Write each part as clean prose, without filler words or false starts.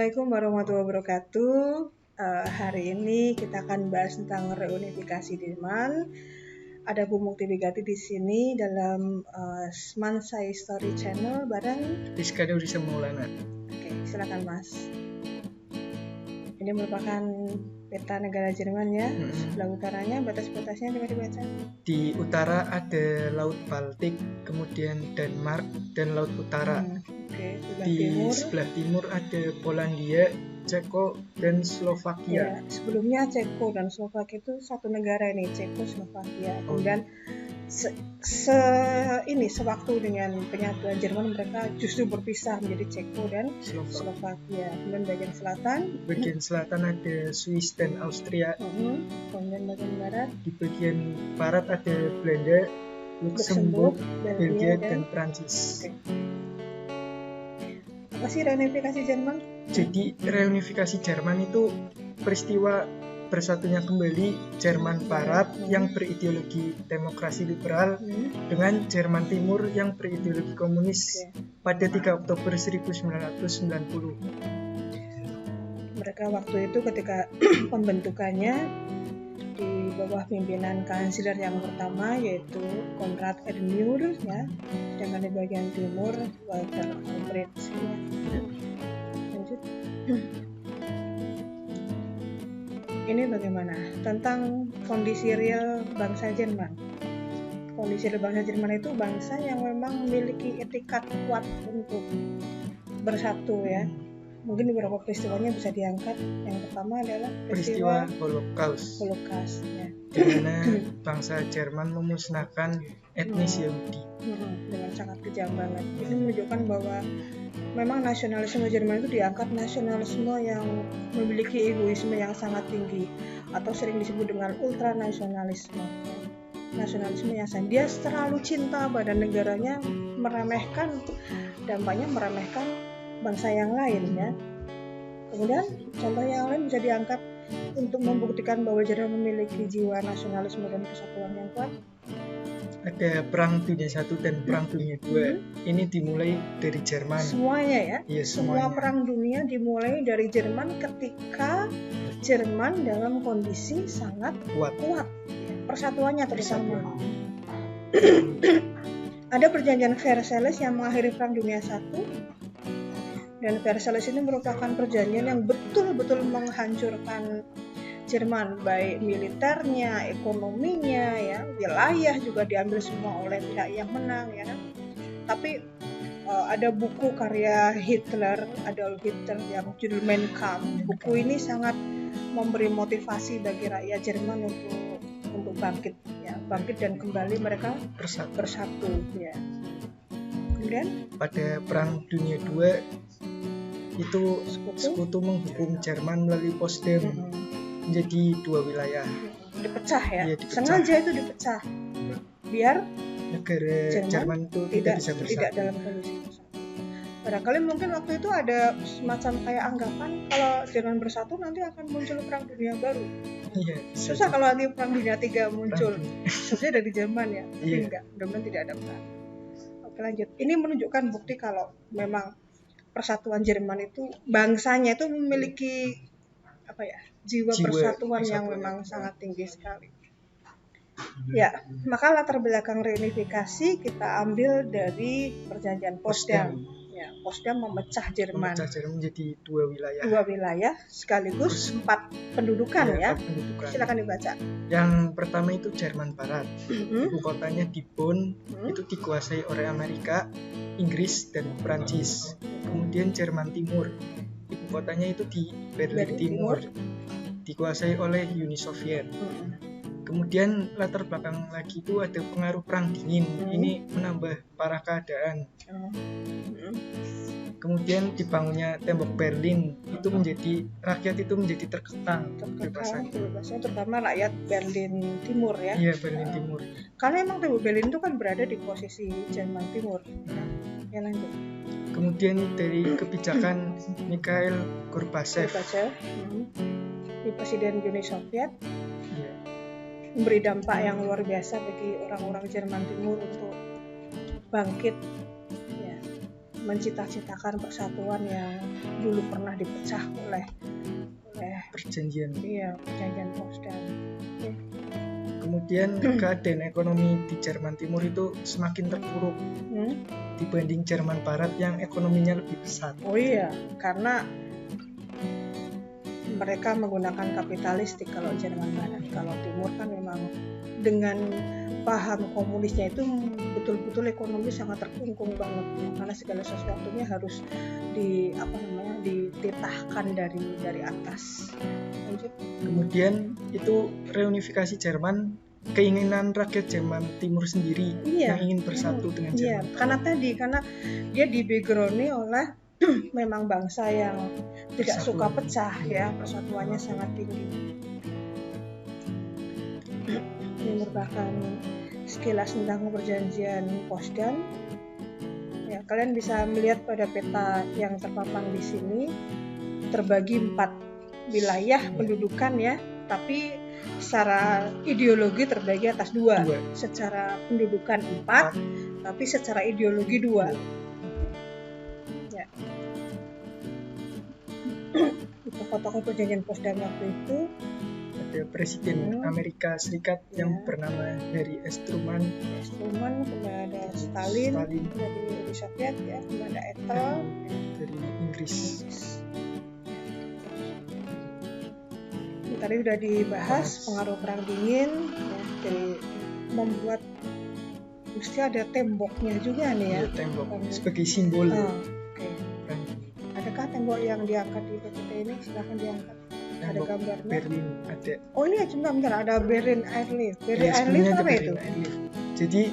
Assalamualaikum warahmatullahi wabarakatuh. Hari ini kita akan bahas tentang reunifikasi Jerman. Ada Bu Mukti Bigati di sini dalam Mansai Story Channel bareng Rizka Nurisa Maulana. Oke, silakan Mas. Ini merupakan peta negara Jerman ya. Sebelah utaranya batas-batasnya coba dibaca. Di utara ada Laut Baltik, kemudian Denmark dan Laut Utara. Oke, Di sebelah timur ada Polandia, Ceko dan Slovakia. Ya, sebelumnya Ceko dan Slovakia itu satu negara ini, Ceko-Slovakia. Kemudian sewaktu dengan penyatuan Jerman mereka justru berpisah menjadi Ceko dan Slovakia. Kemudian bagian selatan ada Swiss dan Austria. Kemudian bagian barat. Di bagian barat ada Belanda, Luxembourg, Belgia dan Prancis. Okay. Apa sih reunifikasi Jerman? Jadi reunifikasi Jerman itu peristiwa bersatunya kembali Jerman Barat yang berideologi demokrasi liberal dengan Jerman Timur yang berideologi komunis pada 3 Oktober 1990. Mereka waktu itu ketika pembentukannya di bawah pimpinan kanselir yang pertama yaitu Konrad Adenauer ya, sedangkan di bagian timur Walter Albrecht ya. Lanjut. Ini bagaimana tentang kondisi real bangsa Jerman? Kondisi real bangsa Jerman itu bangsa yang memang memiliki etikat kuat untuk bersatu ya. Mungkin beberapa peristiwanya bisa diangkat. Yang pertama adalah peristiwa Holocaust ya. Di mana bangsa Jerman memusnahkan etnis Yahudi dengan sangat kejam banget. Ini menunjukkan bahwa memang nasionalisme Jerman itu diangkat nasionalisme yang memiliki egoisme yang sangat tinggi atau sering disebut dengan ultranasionalisme. Nasionalisme yang dia terlalu cinta pada negaranya, dampaknya meremehkan bangsa yang lain ya. Kemudian contoh yang lain bisa diangkat untuk membuktikan bahwa Jerman memiliki jiwa nasionalisme dan kesatuan yang kuat. Ada Perang Dunia I dan Perang Dunia II. Ini dimulai dari Jerman. Semuanya ya? Iya, semua perang dunia dimulai dari Jerman ketika Jerman dalam kondisi sangat kuat. Persatuannya terutama. Ada perjanjian Versailles yang mengakhiri Perang Dunia I. Dan Versailles ini merupakan perjanjian yang betul-betul menghancurkan Jerman, baik militernya, ekonominya, ya, wilayah juga diambil semua oleh pihak yang menang, ya. Tapi ada buku karya Adolf Hitler yang judul Mein Kampf. Buku ini sangat memberi motivasi bagi rakyat Jerman untuk bangkit dan kembali mereka bersatu, ya. Kemudian pada Perang Dunia II itu Sekutu menghukum Jerman melalui Potsdam menjadi 2 wilayah. Dipecah ya? Sengaja itu dipecah biar negara Jerman itu tidak dalam kondisi bersatu. Barangkali mungkin waktu itu ada semacam kayak anggapan kalau Jerman bersatu nanti akan muncul Perang Dunia baru. Iya, susah kalau nanti Perang Dunia III muncul. Sebenarnya dari Jerman ya, tapi enggak, mudah-mudahan tidak ada perang. Oke, lanjut. Ini menunjukkan bukti kalau memang persatuan Jerman itu bangsanya itu memiliki jiwa persatuan yang memang sangat tinggi sekali. Ya, maka latar belakang reunifikasi kita ambil dari perjanjian Potsdam. Ya, Potsdam memecah Jerman menjadi 2 wilayah. 2 wilayah sekaligus 4 pendudukan ya. Silakan dibaca. Yang pertama itu Jerman Barat. Ibu kotanya di Bonn, itu dikuasai oleh Amerika, Inggris dan Prancis. Kemudian Jerman Timur. Ibu kotanya itu di Berlin Timur. Dikuasai oleh Uni Soviet. Kemudian latar belakang lagi itu ada pengaruh Perang Dingin. Ini menambah parah keadaan. Kemudian dibangunnya tembok Berlin itu rakyat itu menjadi terkekang kebebasannya, terutama rakyat Berlin Timur ya. Iya, Berlin Timur. Karena emang tembok Berlin itu kan berada di posisi Jerman Timur. Ya, lanjut. Kemudian dari kebijakan Mikhail Gorbachev, di Presiden Uni Soviet, memberi dampak yang luar biasa bagi orang-orang Jerman Timur untuk bangkit. Ya. mencita-citakan persatuan yang dulu pernah dipecah oleh perjanjian. Perjanjian Potsdam. Kemudian keadaan ekonomi di Jerman Timur itu semakin terpuruk dibanding Jerman Barat yang ekonominya lebih pesat. Oh iya, karena mereka menggunakan kapitalistik kalau Jerman Barat. Kalau Timur kan memang dengan paham komunisnya itu betul-betul ekonomi sangat terkungkung banget, karena segala sesuatunya harus dititahkan dari atas. Lanjut. Kemudian itu reunifikasi Jerman, keinginan rakyat Jerman Timur sendiri yang ingin bersatu dengan Jerman Barat. Karena dia di background-nya oleh memang bangsa yang tidak suka pecah ya, persatuannya sangat tinggi. Ini merupakan sekilas tentang perjanjian Potsdam. Ya, kalian bisa melihat pada peta yang terpampang di sini terbagi 4 wilayah pendudukan ya, tapi secara ideologi terbagi atas 2. Secara pendudukan 4, tapi secara ideologi 2. Ya. Tokoh-tokoh perjanjian Potsdam waktu itu ada Presiden Amerika Serikat yang bernama Harry S. Truman, kemudian ada Stalin dari Soviet ya, kemudian ada Ethel dari Inggris. Tadi sudah dibahas pengaruh perang dingin ya, jadi membuat mesti ada temboknya juga nih ya. Tembok sebagai simbol. Adakah tembok yang diangkat di PPT ini? Silahkan diangkat. Ada gambarnya. Berlin ada. Oh ini bentar ada Berlin Airlift. Berlin Airlift apa itu? Jadi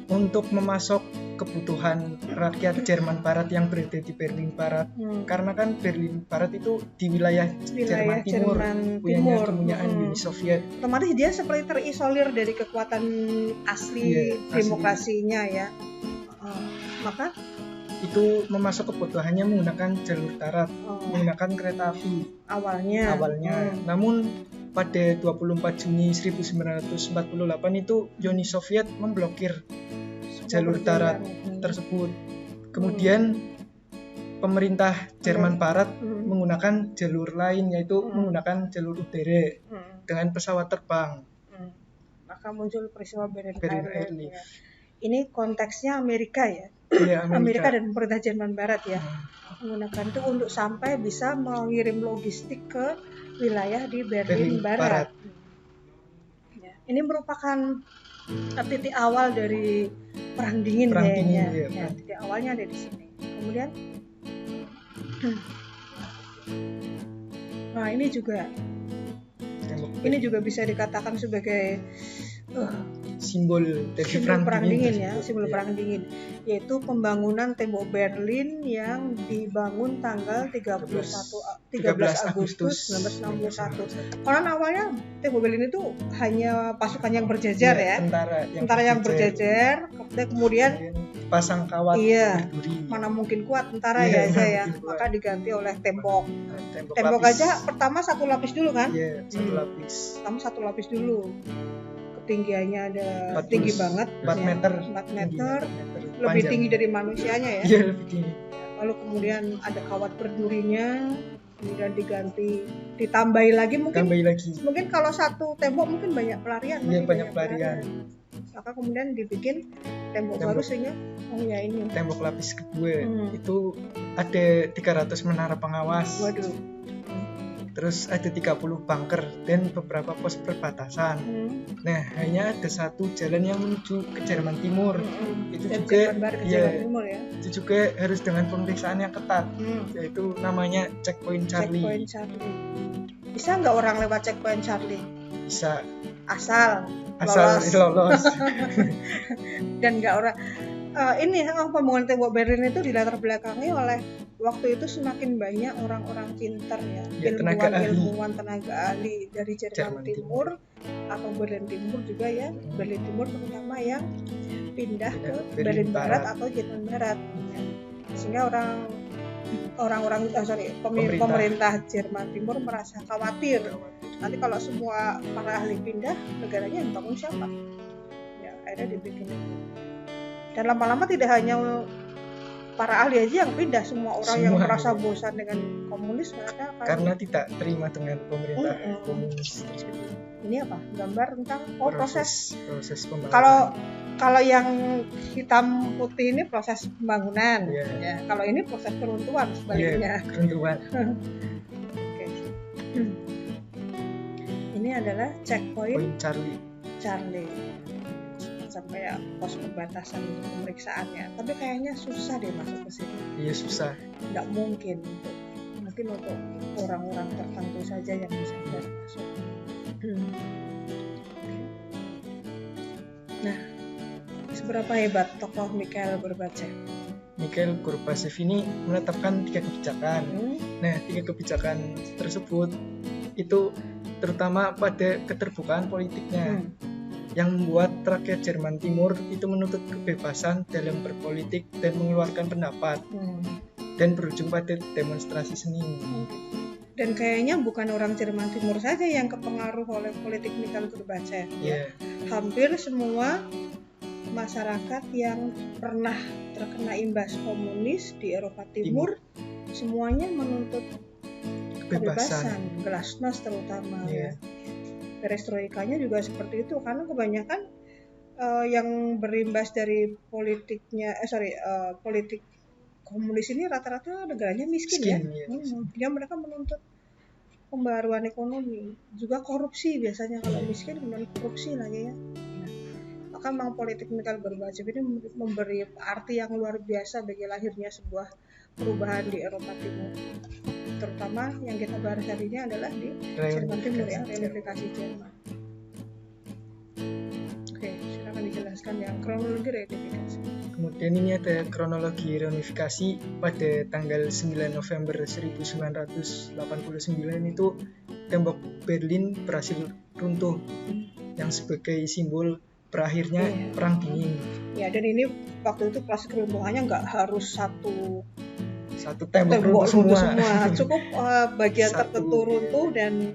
untuk memasok kebutuhan rakyat Jerman Barat yang berada di Berlin Barat, karena kan Berlin Barat itu di wilayah Jerman Timur, kepunyaan Uni Soviet. Otomatis dia seperti terisolir dari kekuatan asli demokrasinya ya. Maka itu memasok kebutuhannya menggunakan jalur darat, menggunakan kereta api awalnya. Namun pada 24 Juni 1948 itu Uni Soviet memblokir jalur darat tersebut. Kemudian pemerintah Jerman Barat menggunakan jalur lain, yaitu menggunakan jalur udara dengan pesawat terbang. Maka muncul peristiwa Berlin Airlift. Ini konteksnya Amerika ya. Amerika dan pemerintah Jerman Barat ya, menggunakan itu untuk sampai bisa mengirim logistik ke wilayah di Berlin Barat. Ya, ini merupakan titik awal dari perang dingin kayaknya. Ya, titik awalnya ada di sini. Kemudian, nah ini juga bisa dikatakan sebagai simbol dari perang dingin ya, simbol perang dingin, yaitu pembangunan tembok Berlin yang dibangun tanggal 13 Agustus 1961. Karena awalnya tembok Berlin itu hanya pasukan yang berjajar ya, tentara yang berjajar, kemudian pasang kawat berduri. Mana mungkin kuat tentara ya, maka diganti oleh tembok aja pertama 1 lapis dulu kan? Iya, 1 lapis. Pertama 1 lapis dulu. Ketinggiannya ada tinggi banget, 4 meter, lebih tinggi dari manusianya ya. Iya, lebih tinggi. Lalu kemudian ada kawat berdurinya, kemudian ditambahi lagi mungkin kalau satu tembok mungkin banyak pelarian. Iya, banyak pelarian. Maka kemudian dibikin tembok baru sehingga ini tembok lapis kedua itu ada 300 menara pengawas. Waduh. Terus ada 30 bunker dan beberapa pos perbatasan. Nah, hanya ada satu jalan yang menuju ke Jerman Timur. Itu juga harus dengan pemeriksaan yang ketat, yaitu namanya Checkpoint Charlie. Bisa nggak orang lewat Checkpoint Charlie? Bisa. Asal lolos. Dan nggak orang. Pembangunan tembok Berlin itu dilatar belakangi oleh waktu itu semakin banyak orang-orang pintar ya, ilmuwan tenaga ahli dari Jerman Timur atau Berlin Timur juga ya, Berlin Timur terutama yang pindah ke Berlin Barat atau Jerman Barat. Sehingga pemerintah Jerman Timur merasa khawatir nanti kalau semua para ahli pindah, negaranya yang bangun siapa? Ya, akhirnya dibikin. Dan lama-lama tidak hanya para ahli aja yang pindah, semua orang yang Semua, merasa ya. bosan dengan komunis mereka akan Karena tidak terima dengan pemerintah komunis tersebut. ini apa? Gambar tentang proses pembangunan. Kalau yang hitam putih ini proses pembangunan, Iya. ya. Kalau ini proses keruntuhan sebaliknya. Iya, keruntuhan. Oke. Ini adalah checkpoint Charlie. Sampai ya pos perbatasan untuk pemeriksaannya. Tapi kayaknya susah deh masuk ke sini. Iya, susah. Nggak mungkin untuk orang-orang tertentu saja yang bisa masuk. Nah, seberapa hebat tokoh Mikhail Gorbachev? Mikhail Gorbachev ini menetapkan 3 kebijakan. Nah, 3 kebijakan tersebut itu terutama pada keterbukaan politiknya, yang membuat rakyat Jerman Timur itu menuntut kebebasan dalam berpolitik dan mengeluarkan pendapat, dan berujung pada demonstrasi seni. Dan kayaknya bukan orang Jerman Timur saja yang kepengaruh oleh politik Mikhail Gorbachev. Yeah. Hampir semua masyarakat yang pernah terkena imbas komunis di Eropa Timur semuanya menuntut kebebasan, glasnost terutama. Yeah. Perestroikanya juga seperti itu, karena kebanyakan yang berimbas dari politik komunis ini rata-rata negaranya miskin. Ya. Dia mereka menuntut pembaruan ekonomi, juga korupsi biasanya. Kalau miskin kemudian korupsi lagi ya. Maka memang politik Mikhail Gorbachev ini memberi arti yang luar biasa bagi lahirnya sebuah perubahan di Eropa Timur. Terutama yang kita bahas hari ini adalah di Jerman Timur ya, reunifikasi Jerman. Oke, silakan dijelaskan yang kronologi reunifikasi. Kemudian ini ada kronologi reunifikasi pada tanggal 9 November 1989 itu tembok Berlin berhasil runtuh yang sebagai simbol berakhirnya Perang Dingin. Ya, dan ini waktu itu proses keruntuhannya nggak harus satu tembok runtuh semua. Cukup bagian tertentu runtuh dan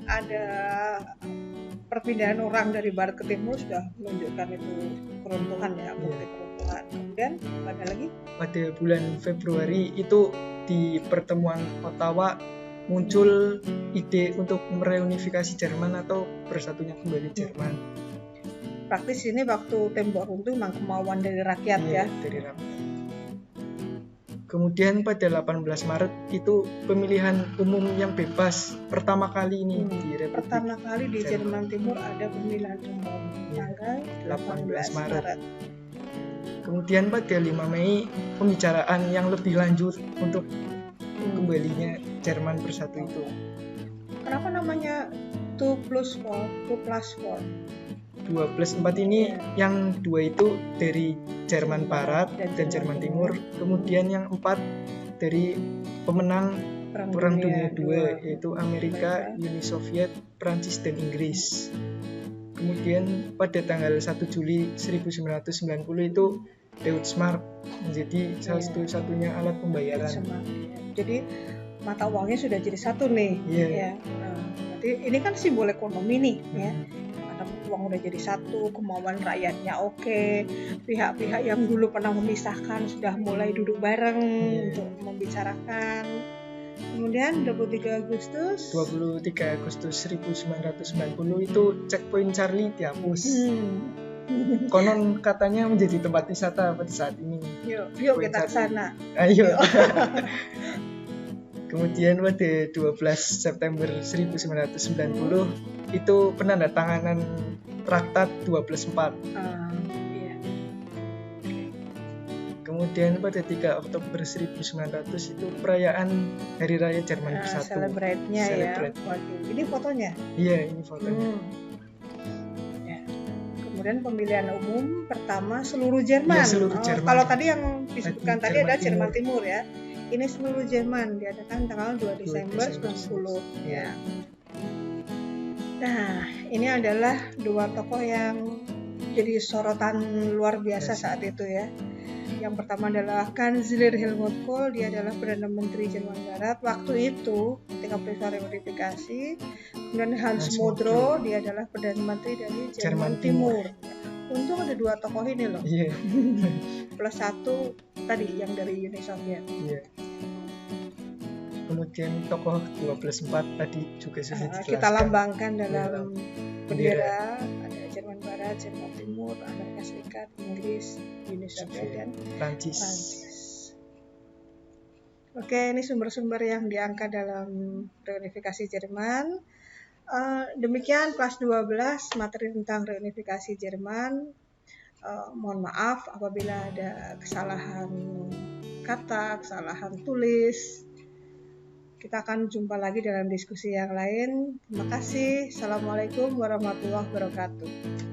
ada perpindahan orang dari barat ke timur sudah menunjukkan itu keruntuhan ya, bukti keruntuhan. Kemudian ada lagi pada bulan Februari itu di pertemuan Ottawa muncul ide untuk mereunifikasi Jerman atau bersatunya kembali Jerman. Praktis ini waktu tembok runtuh memang kemauan dari rakyat ya. Dari rakyat. Kemudian pada 18 Maret itu pemilihan umum yang bebas pertama kali ini di Republik. Pertama kali di Jerman Timur ada pemilihan umum tanggal 18 Maret. Kemudian pada 5 Mei pembicaraan yang lebih lanjut untuk kembalinya Jerman bersatu itu. Kenapa namanya 2+4? 2+4 ini yang 2 itu dari Jerman Barat dan Jerman Timur, kemudian yang 4 dari pemenang Perang Dunia II yaitu Amerika, Uni Soviet, Prancis dan Inggris. Kemudian pada tanggal 1 Juli 1990 itu Deutschmark menjadi salah satu-satunya alat pembayaran. Jadi mata uangnya sudah jadi satu nih. Ya. Berarti ini kan simbol ekonomi nih ya. Uang udah jadi satu, kemauan rakyatnya oke, pihak-pihak yang dulu pernah memisahkan sudah mulai duduk bareng untuk membicarakan. Kemudian 23 Agustus 1990 itu checkpoint Charlie dihapus. Konon katanya menjadi tempat wisata pada saat ini. Yuk kita ke sana. Ayo. Kemudian pada 12 September 1990 itu penandatanganan Traktat 2+4. Kemudian pada 3 Oktober 1900 itu perayaan Hari Raya Jerman Bersatu. Celebrate-nya ya. Ini fotonya? Iya, ini fotonya. Ya. Kemudian pemilihan umum pertama seluruh Jerman. Ya, seluruh Jerman. Kalau tadi yang disebutkan tadi adalah Jerman Timur ya. Ini seluruh Jerman diadakan tanggal 2 Desember 90 ya. Nah, ini adalah dua tokoh yang jadi sorotan luar biasa saat itu ya. Yang pertama adalah Kanzler Helmut Kohl, dia adalah Perdana Menteri Jerman Barat waktu itu ketika peristiwa reunifikasi. Kemudian Hans Modrow, dia adalah Perdana Menteri dari Jerman Timur. Untung ada dua tokoh ini loh. Plus satu tadi yang dari Uni Soviet. Iya. Kemudian tokoh 12 tadi juga sudah dijelaskan. Kita lambangkan dalam bendera, ada Jerman Barat, Jerman Timur, Amerika Serikat, Inggris, Uni Soviet, dan Prancis. Oke, ini sumber-sumber yang diangkat dalam reunifikasi Jerman. Demikian kelas 12 materi tentang reunifikasi Jerman. Mohon maaf apabila ada kesalahan kata, kesalahan tulis. Kita akan jumpa lagi dalam diskusi yang lain. Terima kasih. Assalamualaikum warahmatullahi wabarakatuh.